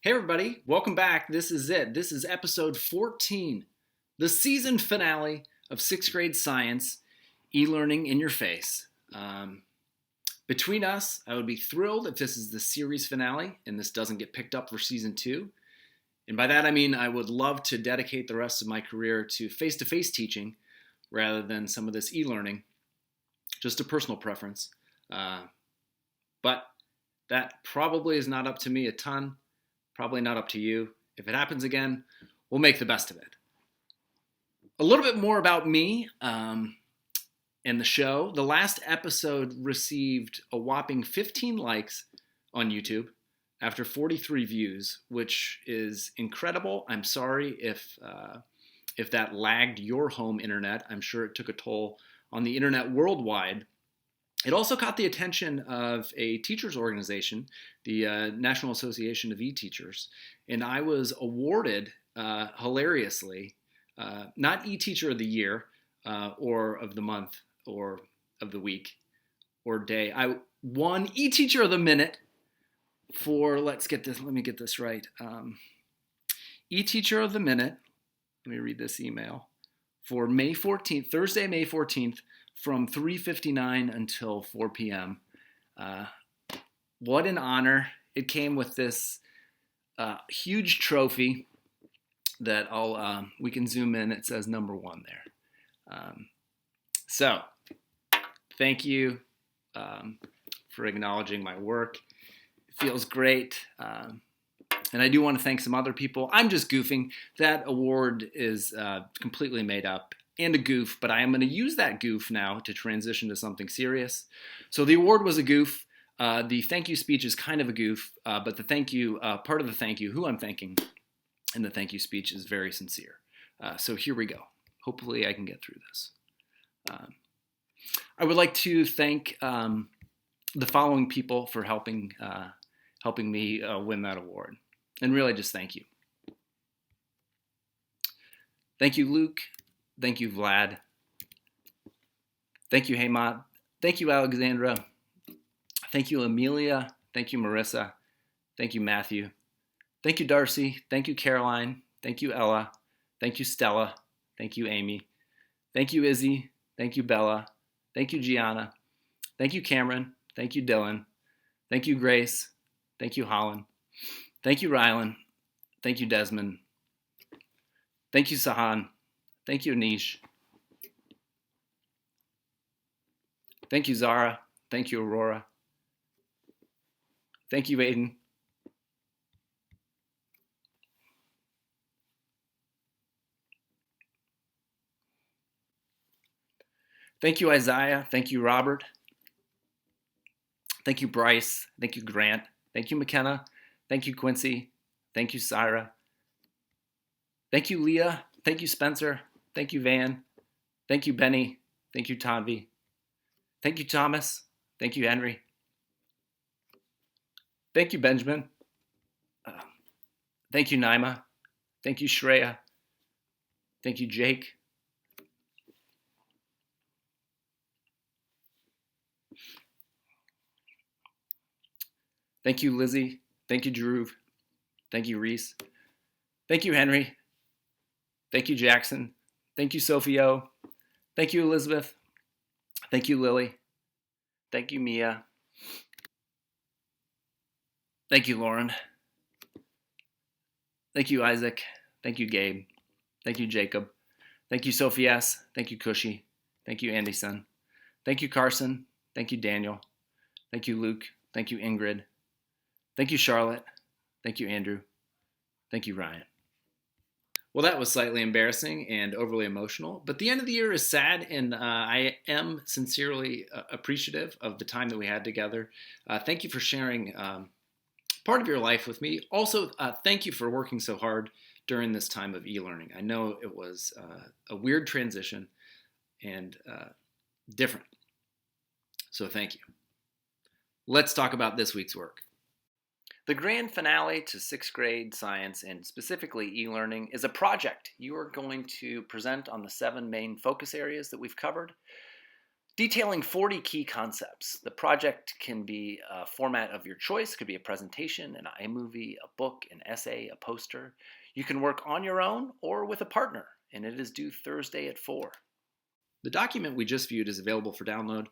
Hey, everybody, welcome back. This is it. This is episode 14, the season finale of sixth grade science, e learning in your face. Between us, I would be thrilled if this is the series finale and this doesn't get picked up for season two. And by that, I mean I would love to dedicate the rest of my career to face teaching rather than some of this e learning. Just a personal preference. But that probably is not up to me a ton. Probably not up to you. If it happens again, we'll make the best of it. A little bit more about me and the show. The last episode received a whopping 15 likes on YouTube after 43 views, which is incredible. I'm sorry if that lagged your home internet. I'm sure it took a toll on the internet worldwide. It also caught the attention of a teachers organization, the National Association of E-Teachers, and I was awarded, hilariously, not E-Teacher of the Year, or of the month, or of the week, or day. I won E-Teacher of the Minute for, let me get this right, E-Teacher of the Minute, let me read this email, for May 14th, Thursday, May 14th, from 3:59 until 4 p.m. What an honor. It came with this huge trophy that we can zoom in. It says number one there. So thank you for acknowledging my work. It feels great. And I do want to thank some other people. I'm just goofing. That award is completely made up and a goof, but I am going to use that goof now to transition to something serious. So the award was a goof. The thank you speech is kind of a goof, but the thank you, part of the thank you, who I'm thanking, and the thank you speech is very sincere. So here we go. Hopefully I can get through this. I would like to thank the following people for helping me win that award. And really just thank you. Thank you, Luke. Thank you, Vlad. Thank you, Haymat. Thank you, Alexandra. Thank you, Amelia. Thank you, Marissa. Thank you, Matthew. Thank you, Darcy. Thank you, Caroline. Thank you, Ella. Thank you, Stella. Thank you, Amy. Thank you, Izzy. Thank you, Bella. Thank you, Gianna. Thank you, Cameron. Thank you, Dylan. Thank you, Grace. Thank you, Holland. Thank you, Rylan. Thank you, Desmond. Thank you, Sahan. Thank you, Anish. Thank you, Zara. Thank you, Aurora. Thank you, Aiden. Thank you, Isaiah. Thank you, Robert. Thank you, Bryce. Thank you, Grant. Thank you, McKenna. Thank you, Quincy. Thank you, Syra. Thank you, Leah. Thank you, Spencer. Thank you, Van. Thank you, Benny. Thank you, Tanvi. Thank you, Thomas. Thank you, Henry. Thank you, Benjamin. Thank you, Naima. Thank you, Shreya. Thank you, Jake. Thank you, Lizzie. Thank you, Drew. Thank you, Reese. Thank you, Henry. Thank you, Jackson. Thank you, Sophio. Thank you, Elizabeth. Thank you, Lily. Thank you, Mia. Thank you, Lauren. Thank you, Isaac. Thank you, Gabe. Thank you, Jacob. Thank you, Sophie S. Thank you, Cushy. Thank you, Anderson. Thank you, Carson. Thank you, Daniel. Thank you, Luke. Thank you, Ingrid. Thank you, Charlotte. Thank you, Andrew. Thank you, Ryan. Well, that was slightly embarrassing and overly emotional, but the end of the year is sad, and I am sincerely appreciative of the time that we had together. Thank you for sharing part of your life with me. Also, thank you for working so hard during this time of e-learning. I know it was a weird transition and different, so thank you. Let's talk about this week's work. The grand finale to sixth grade science, and specifically e-learning, is a project you are going to present on the 7 main focus areas that we've covered. detailing 40 key concepts. The project can be a format of your choice. It could be a presentation, an iMovie, a book, an essay, a poster. You can work on your own or with a partner, and it is due Thursday at 4. The document we just viewed is available for download.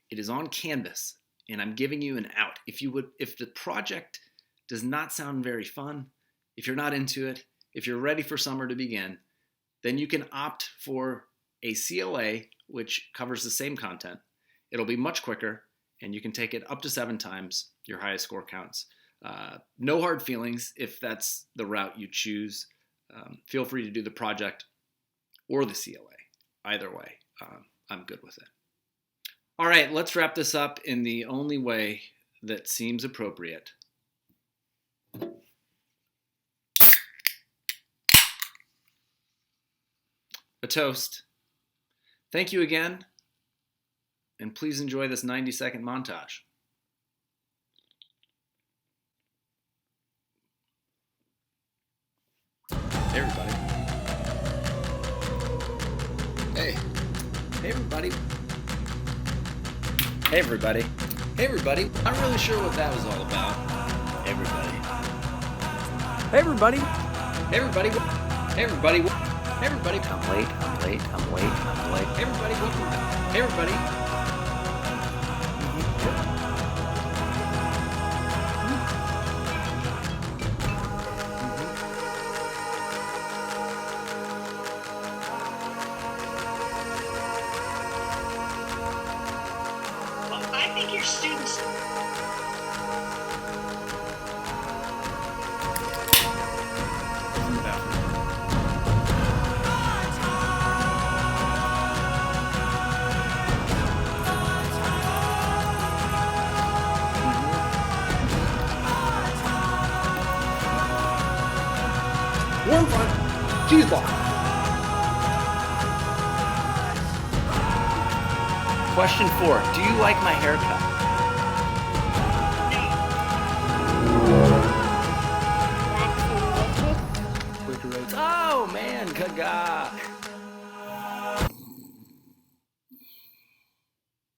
It is on Canvas, and I'm giving you an out. If the project does not sound very fun, if you're not into it, if you're ready for summer to begin, then you can opt for a CLA, which covers the same content. It'll be much quicker, and you can take it up to 7 times your highest score counts. No hard feelings if that's the route you choose. Feel free to do the project or the CLA. Either way, I'm good with it. All right, let's wrap this up in the only way that seems appropriate. A toast. Thank you again, and please enjoy this 90-second montage. Hey, everybody. Hey. Hey, everybody. Hey, everybody. Hey, everybody. I'm not really sure what that was all about. Everybody. Hey everybody! Hey, everybody. Hey, everybody. Hey, everybody. I'm late. Hey, everybody. Hey, everybody. I think your students. Warm front. Cheese ball. Question 4. Do you like my haircut? Oh man, gaga.